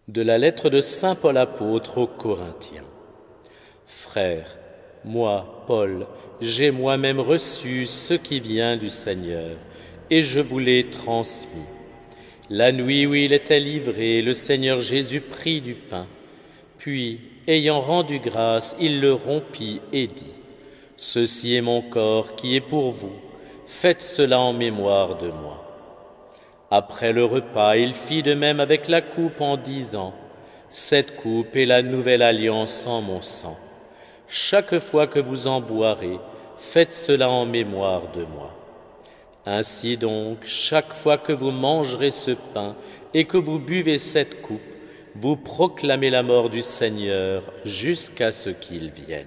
De la lettre de saint Paul apôtre aux Corinthiens. Frères, moi, Paul, j'ai moi-même reçu ce qui vient du Seigneur, et je vous l'ai transmis. La nuit où il était livré, le Seigneur Jésus prit du pain, puis, ayant rendu grâce, il le rompit et dit : « Ceci est mon corps qui est pour vous, faites cela en mémoire de moi. » Après le repas, il fit de même avec la coupe en disant : « Cette coupe est la nouvelle alliance en mon sang. Chaque fois que vous en boirez, faites cela en mémoire de moi. Ainsi donc, chaque fois que vous mangerez ce pain et que vous buvez cette coupe, vous proclamez la mort du Seigneur jusqu'à ce qu'il vienne. »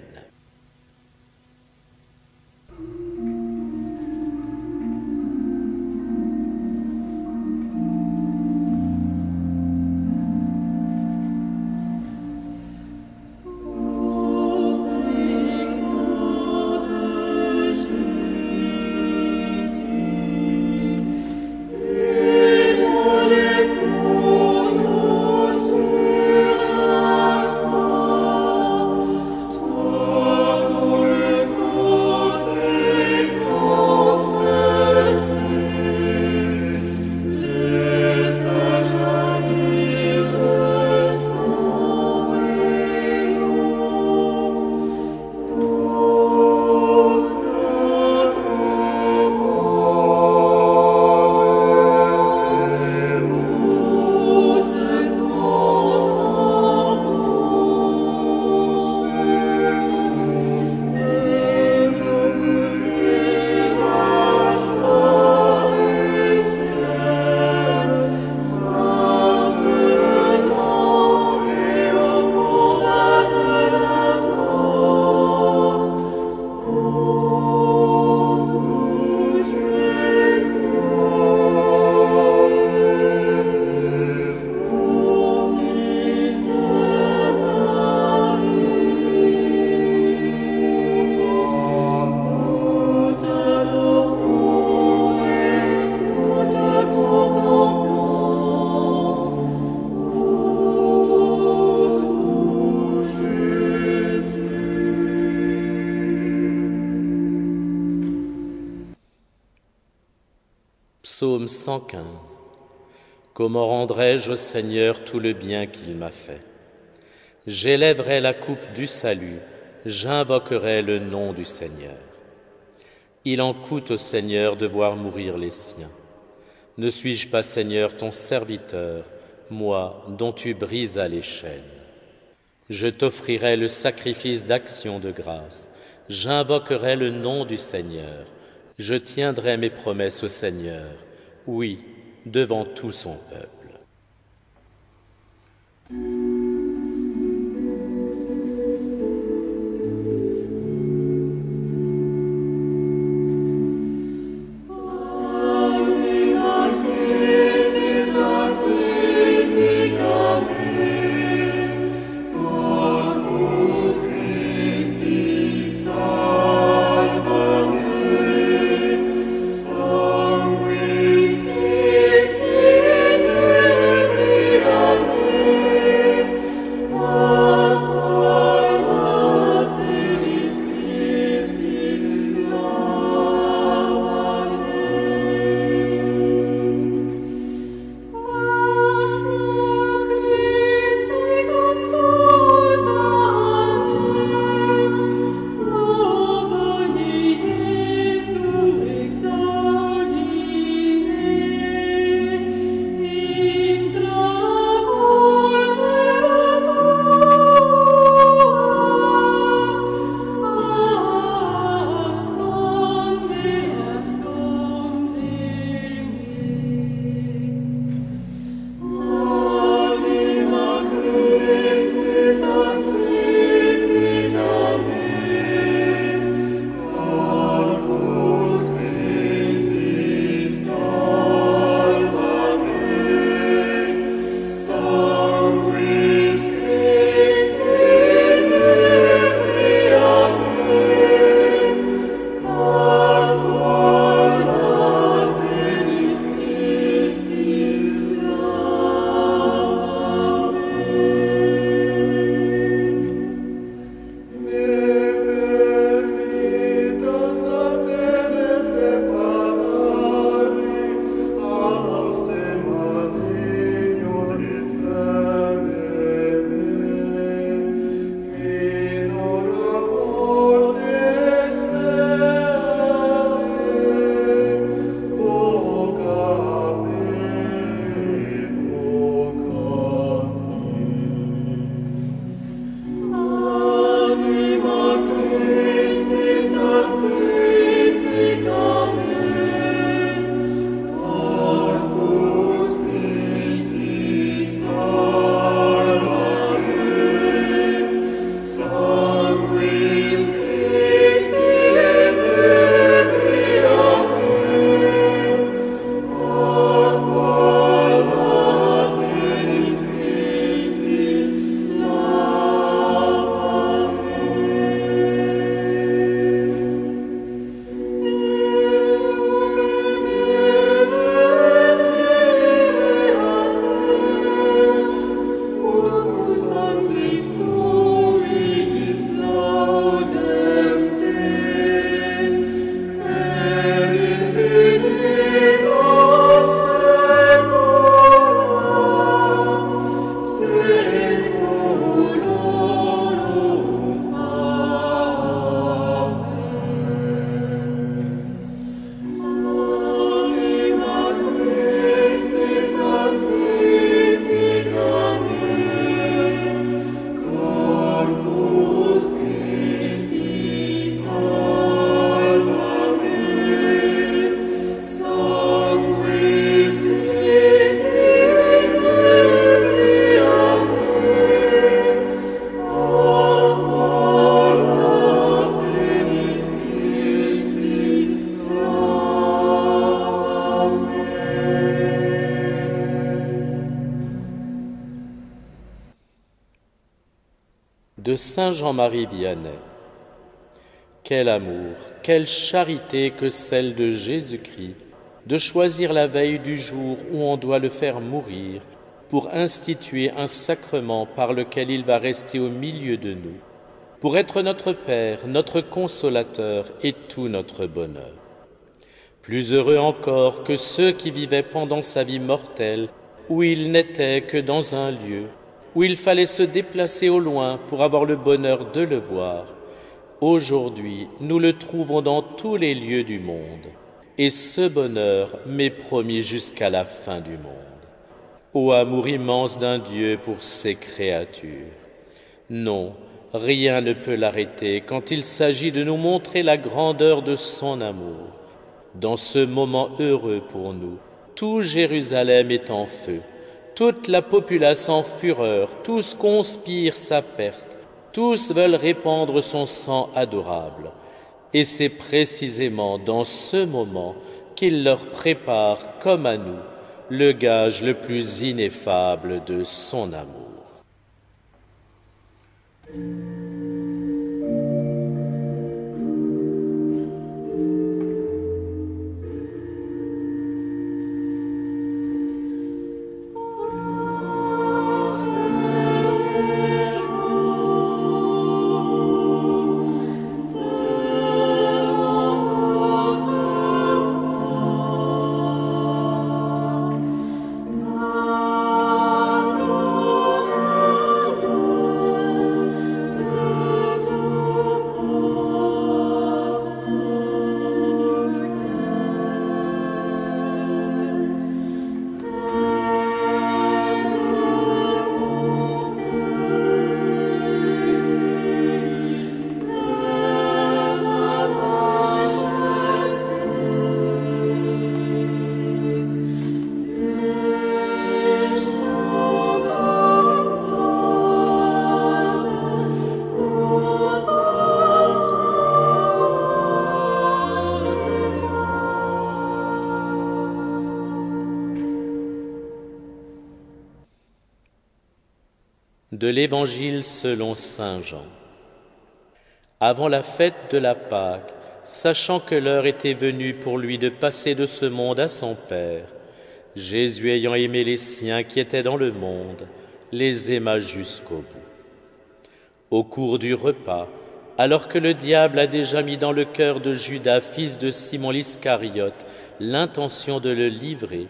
Psaume 115. Comment rendrai-je au Seigneur tout le bien qu'il m'a fait? J'élèverai la coupe du salut, j'invoquerai le nom du Seigneur. Il en coûte au Seigneur de voir mourir les siens. Ne suis-je pas, Seigneur, ton serviteur, moi dont tu brisas les chaînes? Je t'offrirai le sacrifice d'action de grâce, j'invoquerai le nom du Seigneur, je tiendrai mes promesses au Seigneur, oui, devant tout son peuple. Christi, de Saint Jean-Marie Vianney. Quel amour, quelle charité que celle de Jésus-Christ, de choisir la veille du jour où on doit le faire mourir, pour instituer un sacrement par lequel il va rester au milieu de nous, pour être notre Père, notre consolateur et tout notre bonheur. Plus heureux encore que ceux qui vivaient pendant sa vie mortelle, où il n'était que dans un lieu, où il fallait se déplacer au loin pour avoir le bonheur de le voir. Aujourd'hui, nous le trouvons dans tous les lieux du monde, et ce bonheur m'est promis jusqu'à la fin du monde. Ô amour immense d'un Dieu pour ses créatures! Non, rien ne peut l'arrêter quand il s'agit de nous montrer la grandeur de son amour. Dans ce moment heureux pour nous, tout Jérusalem est en feu, toute la populace en fureur, tous conspirent sa perte, tous veulent répandre son sang adorable. Et c'est précisément dans ce moment qu'il leur prépare, comme à nous, le gage le plus ineffable de son amour. De l'Évangile selon saint Jean. Avant la fête de la Pâque, sachant que l'heure était venue pour lui de passer de ce monde à son Père, Jésus ayant aimé les siens qui étaient dans le monde, les aima jusqu'au bout. Au cours du repas, alors que le diable a déjà mis dans le cœur de Judas, fils de Simon l'Iscariote, l'intention de le livrer,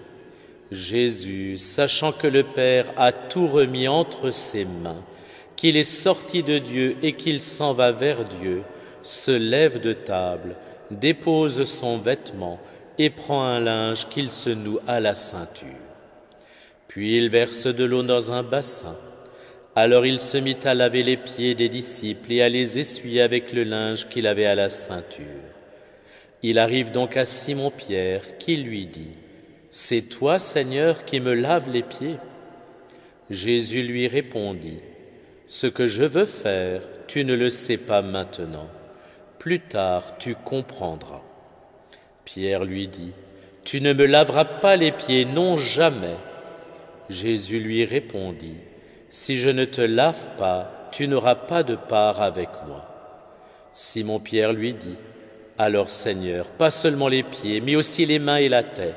Jésus, sachant que le Père a tout remis entre ses mains, qu'il est sorti de Dieu et qu'il s'en va vers Dieu, se lève de table, dépose son vêtement et prend un linge qu'il se noue à la ceinture. Puis il verse de l'eau dans un bassin. Alors il se mit à laver les pieds des disciples et à les essuyer avec le linge qu'il avait à la ceinture. Il arrive donc à Simon-Pierre qui lui dit : « C'est toi, Seigneur, qui me laves les pieds ?» Jésus lui répondit : « Ce que je veux faire, tu ne le sais pas maintenant. Plus tard, tu comprendras. » Pierre lui dit : « Tu ne me laveras pas les pieds, non jamais. » Jésus lui répondit : « Si je ne te lave pas, tu n'auras pas de part avec moi. » Simon-Pierre lui dit : « Alors, Seigneur, pas seulement les pieds, mais aussi les mains et la tête. »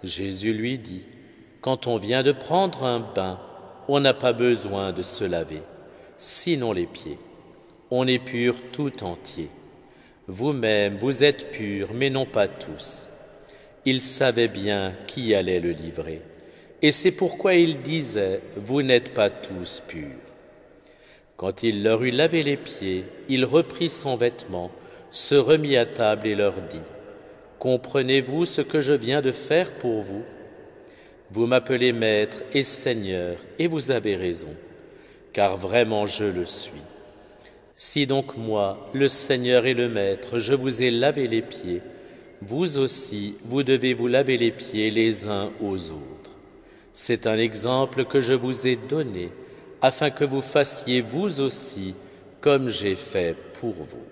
Jésus lui dit : « Quand on vient de prendre un bain, on n'a pas besoin de se laver, sinon les pieds. On est pur tout entier. Vous-même, vous êtes purs, mais non pas tous. » Il savait bien qui allait le livrer. Et c'est pourquoi il disait : « Vous n'êtes pas tous purs. » Quand il leur eut lavé les pieds, il reprit son vêtement, se remit à table et leur dit : « Comprenez-vous ce que je viens de faire pour vous ? Vous m'appelez Maître et Seigneur, et vous avez raison, car vraiment je le suis. Si donc moi, le Seigneur et le Maître, je vous ai lavé les pieds, vous aussi, vous devez vous laver les pieds les uns aux autres. C'est un exemple que je vous ai donné, afin que vous fassiez vous aussi comme j'ai fait pour vous. »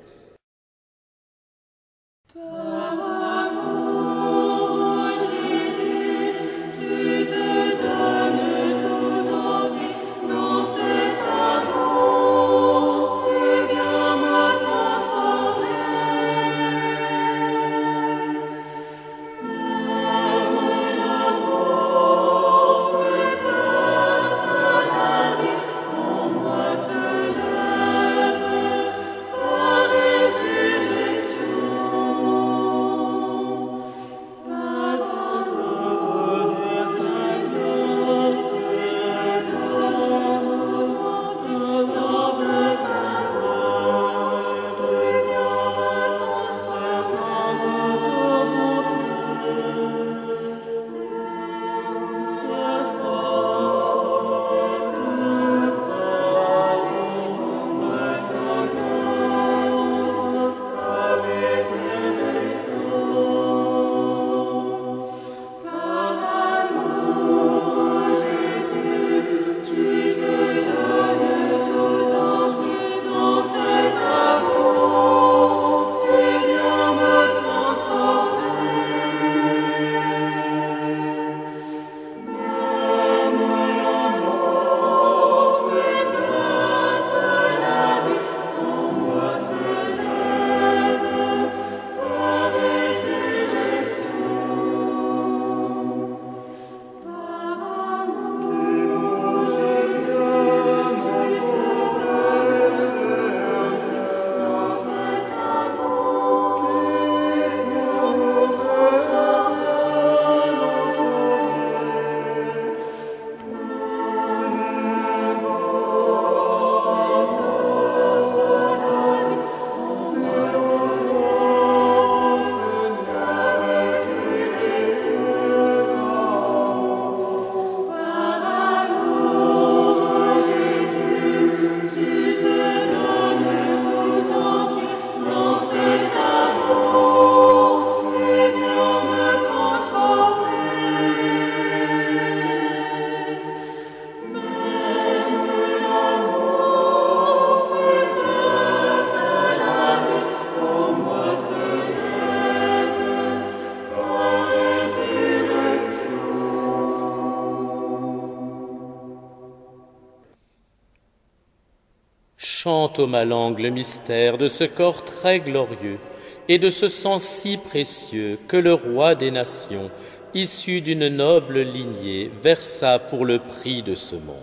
Jésus, tu te donnes tout entier dans cet amour. chante au ma langue le mystère de ce corps très glorieux et de ce sang si précieux que le roi des nations, issu d'une noble lignée, versa pour le prix de ce monde.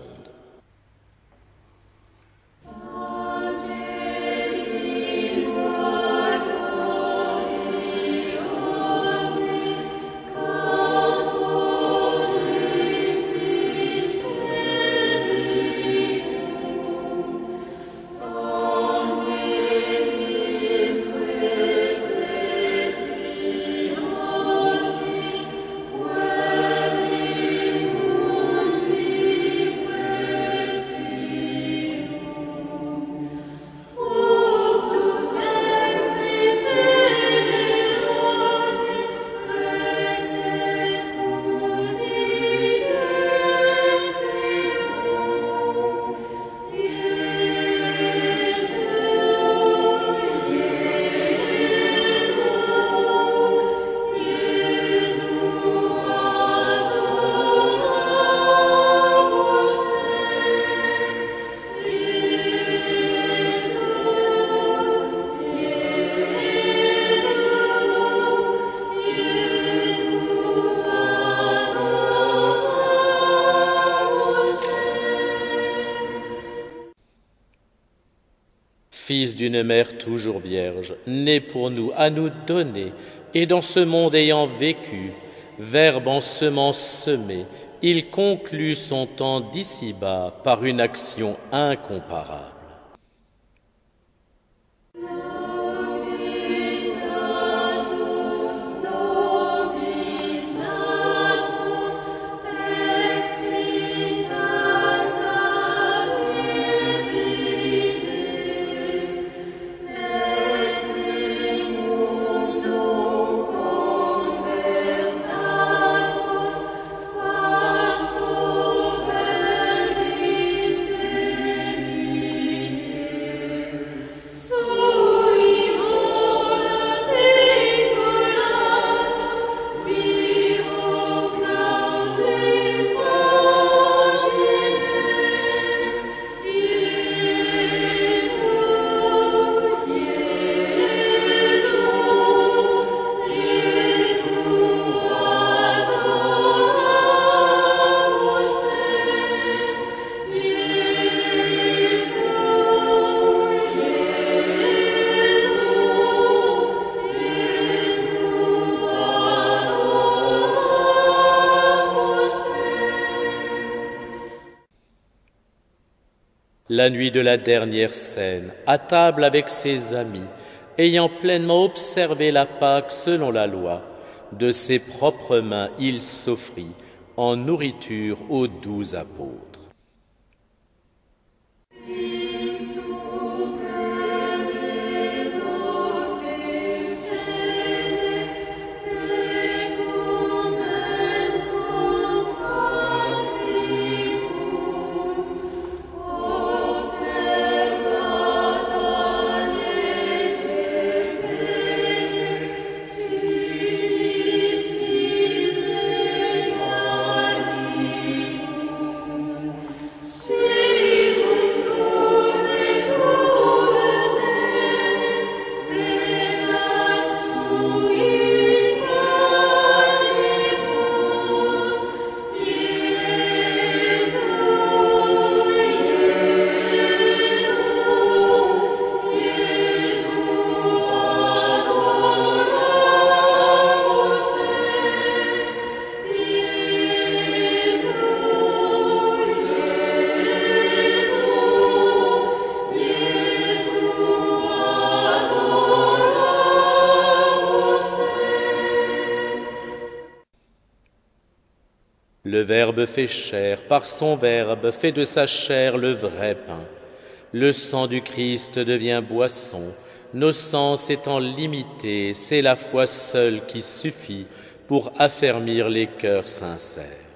Fils d'une mère toujours vierge, né pour nous, à nous donner, et dans ce monde ayant vécu, Verbe en semence semé, il conclut son temps d'ici-bas par une action incomparable. La nuit de la dernière scène, à table avec ses amis, ayant pleinement observé la Pâque selon la loi, de ses propres mains il s'offrit en nourriture aux 12 apôtres. Le Verbe fait chair, par son Verbe fait de sa chair le vrai pain. Le sang du Christ devient boisson, nos sens étant limités, c'est la foi seule qui suffit pour affermir les cœurs sincères.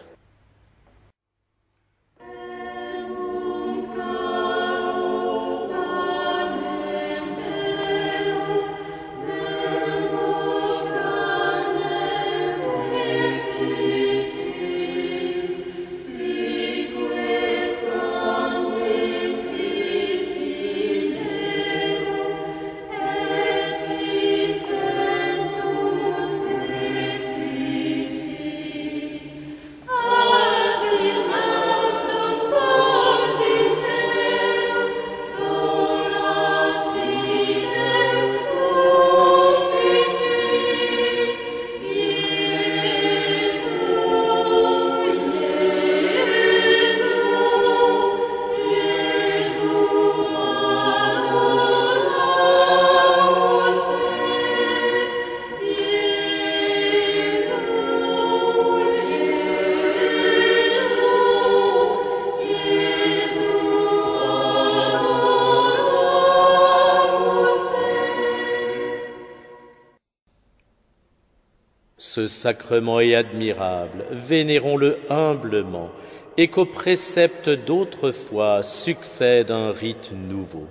Ce sacrement est admirable, vénérons-le humblement, et qu'aux préceptes d'autrefois succède un rite nouveau,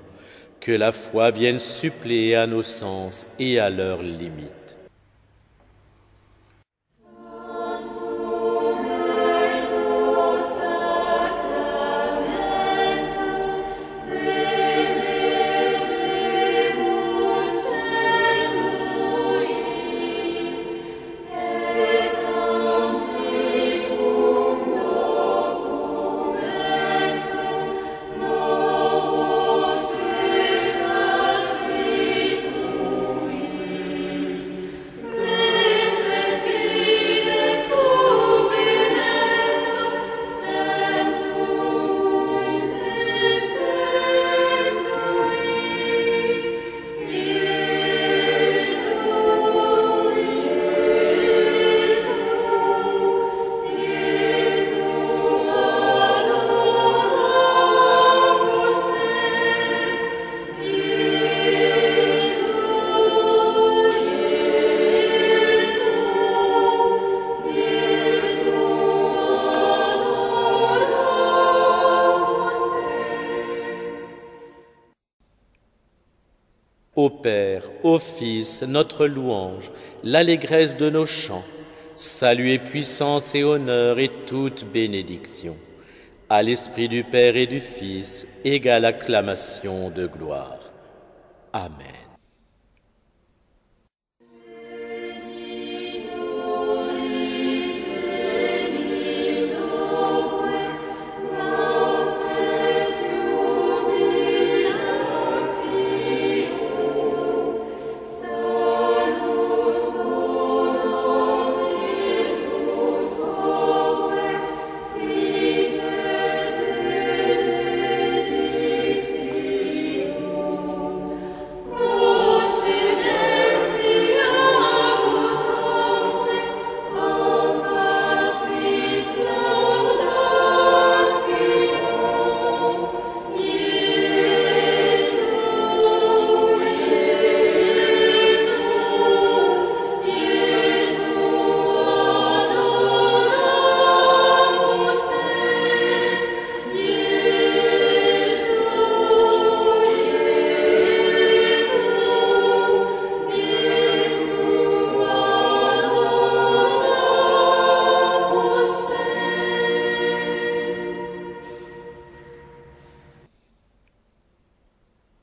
que la foi vienne suppléer à nos sens et à leurs limites. Au Père, au Fils, notre louange, l'allégresse de nos chants, salut et puissance et honneur et toute bénédiction. À l'Esprit du Père et du Fils, égale acclamation de gloire. Amen.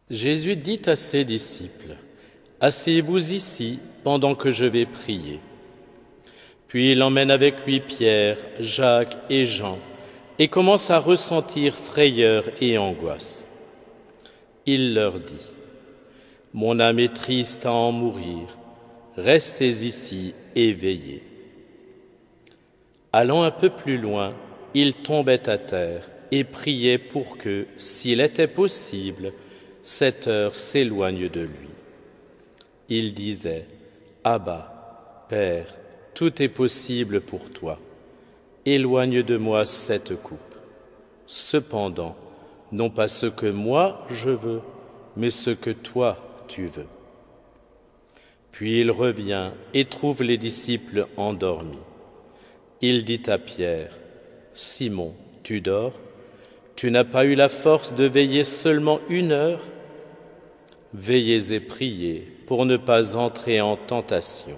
Jésus dit à ses disciples, « Asseyez-vous ici pendant que je vais prier. » Puis il emmène avec lui Pierre, Jacques et Jean et commence à ressentir frayeur et angoisse. Il leur dit, « Mon âme est triste à en mourir, restez ici et veillez. » Allant un peu plus loin, il tombait à terre et priait pour que, s'il était possible, cette heure s'éloigne de lui. Il disait, « Abba, Père, tout est possible pour toi. Éloigne de moi cette coupe. Cependant, non pas ce que moi je veux, mais ce que toi tu veux. » Puis il revient et trouve les disciples endormis. Il dit à Pierre, « Simon, tu dors? Tu n'as pas eu la force de veiller seulement 1 heure? Veillez et priez pour ne pas entrer en tentation.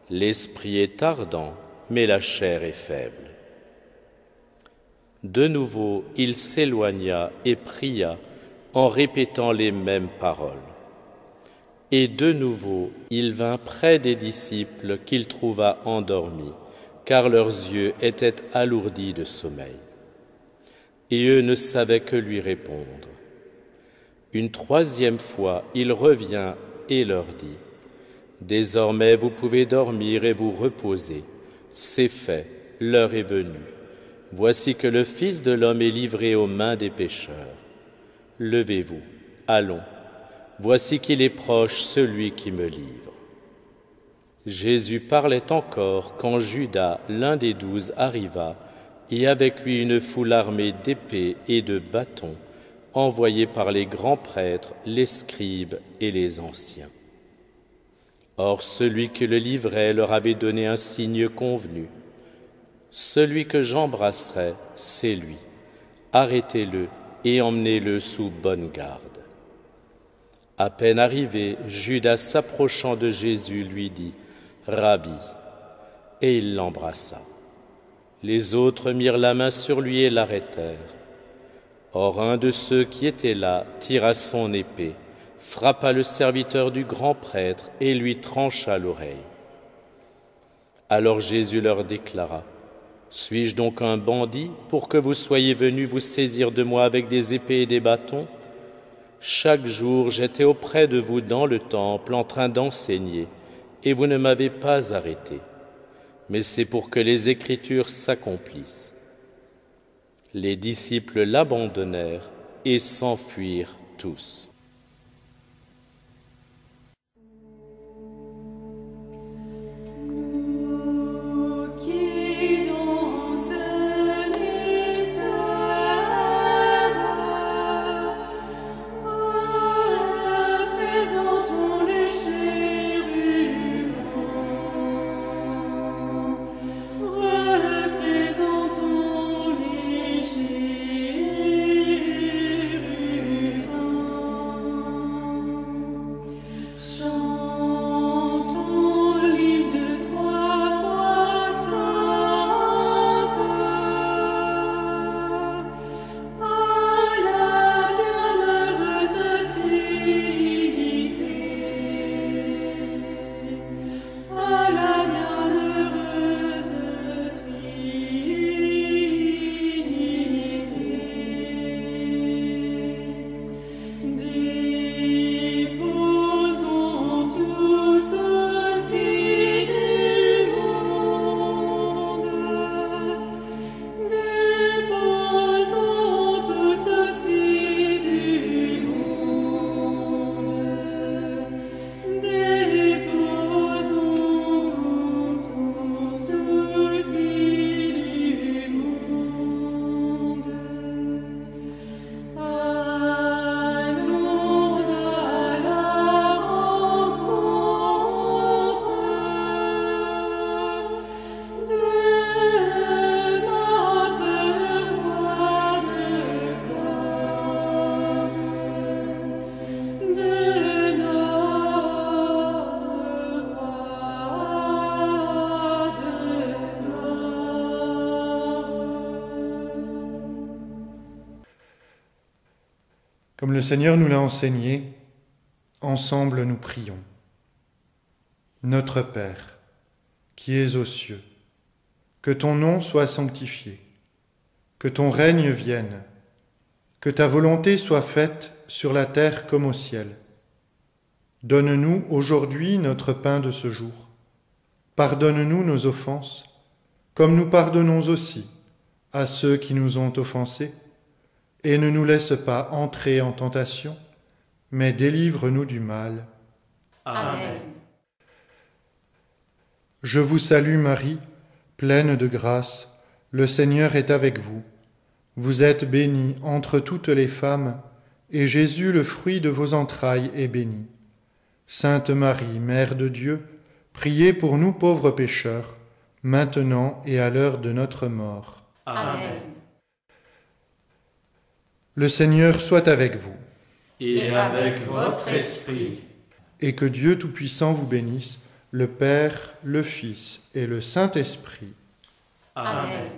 L'esprit est ardent, mais la chair est faible. » De nouveau, il s'éloigna et pria en répétant les mêmes paroles. Et de nouveau, il vint près des disciples qu'il trouva endormis, car leurs yeux étaient alourdis de sommeil. Et eux ne savaient que lui répondre. Une 3e fois, il revient et leur dit, « Désormais vous pouvez dormir et vous reposer. C'est fait, l'heure est venue. Voici que le Fils de l'homme est livré aux mains des pécheurs. Levez-vous, allons. Voici qu'il est proche celui qui me livre. » Jésus parlait encore quand Judas, l'un des 12, arriva, et avec lui une foule armée d'épées et de bâtons, envoyés par les grands prêtres, les scribes et les anciens. Or celui qui le livrait leur avait donné un signe convenu. Celui que j'embrasserai, c'est lui. Arrêtez-le et emmenez-le sous bonne garde. À peine arrivé, Judas s'approchant de Jésus lui dit « Rabbi », et il l'embrassa. Les autres mirent la main sur lui et l'arrêtèrent. Or un de ceux qui étaient là tira son épée, frappa le serviteur du grand prêtre et lui trancha l'oreille. Alors Jésus leur déclara, « Suis-je donc un bandit pour que vous soyez venus vous saisir de moi avec des épées et des bâtons ? Chaque jour j'étais auprès de vous dans le temple en train d'enseigner, et vous ne m'avez pas arrêté. Mais c'est pour que les Écritures s'accomplissent. » Les disciples l'abandonnèrent et s'enfuirent tous. Comme le Seigneur nous l'a enseigné, ensemble nous prions. Notre Père, qui es aux cieux, que ton nom soit sanctifié, que ton règne vienne, que ta volonté soit faite sur la terre comme au ciel. Donne-nous aujourd'hui notre pain de ce jour. Pardonne-nous nos offenses, comme nous pardonnons aussi à ceux qui nous ont offensés. Et ne nous laisse pas entrer en tentation, mais délivre-nous du mal. Amen. Je vous salue Marie, pleine de grâce, le Seigneur est avec vous. Vous êtes bénie entre toutes les femmes, et Jésus, le fruit de vos entrailles, est béni. Sainte Marie, Mère de Dieu, priez pour nous pauvres pécheurs, maintenant et à l'heure de notre mort. Amen. Le Seigneur soit avec vous. Et avec votre esprit. Et que Dieu Tout-Puissant vous bénisse, le Père, le Fils et le Saint-Esprit. Amen.